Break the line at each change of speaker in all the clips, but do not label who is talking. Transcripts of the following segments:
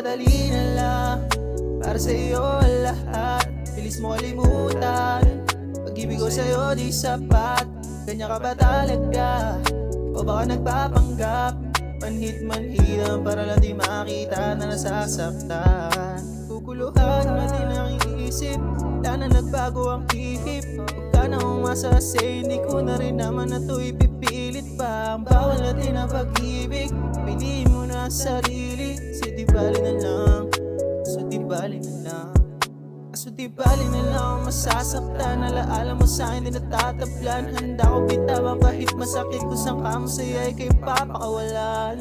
madali na lang, para sa'yo ang lahat. Bilis mo kalimutan, pag-ibig ko sa'yo di sapat. Ganyan ka ba talaga? O baka nagpapanggap? Manhid-manhidan para lang di makita na nasasaktan. Kukuluhan na din ang iisip, wala na nagbago ang ihip. Huwag ka na umasa kasi hindi ko na rin naman na to ipipilit pa. Ang bawal natin ang pag-ibig, piliin mo na sarili. So di bali na lang, so di bali na lang. Kaso di bali na lang ako masasaktan. Alaala mo sa'kin di natatablan. Handa ko bitawan kahit masakit. Kusang ka masaya ay kay papakawalan.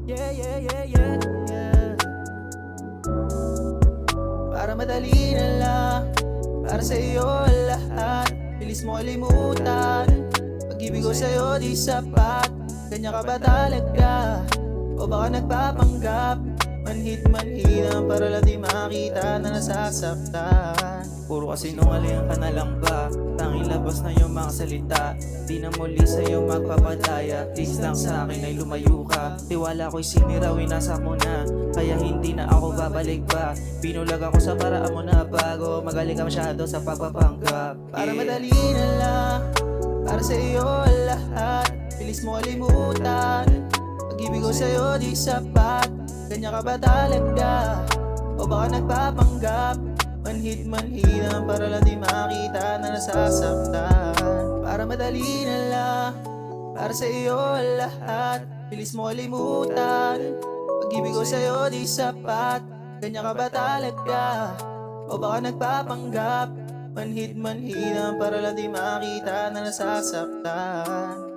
Yeah, yeah, yeah, yeah, yeah. Para madali na lang, para sa'yo ang lahat. Bilis mo kalimutan, pag-ibig ko sa'yo di sapat. Ganyan ka ba talaga? O baka nagpapanggap? Manhid-manhidan para lang di makita na nasasaktan.
Puro kasi nungalingan ka na lang ba? Tanging labas na yung mga salita, di na muli sa'yo magpapadaya. Please lang sa akin ay lumayo ka. Tiwala ko'y sinira, winasak mo na, kaya hindi na ako babalik pa. Binulag ako sa paraan mo na bago, magaling ka masyado sa pagpapanggap.
Para madali na lang, para sa'yo ang lahat. Bilis mo kalimutan, pag-ibig ko sa'yo di sapat. Ganyan ka ba talaga? O baka nagpapanggap? Manhid-manhidan para lang di makita na nasasaktan. Para madali na lang, para sa'yo ang lahat. Bilis mo kalimutan, pag-ibig ko sa'yo di sapat. Ganyan ka ba talaga? O baka nagpapanggap? Manhid-manhidan para lang di makita na nasasaktan.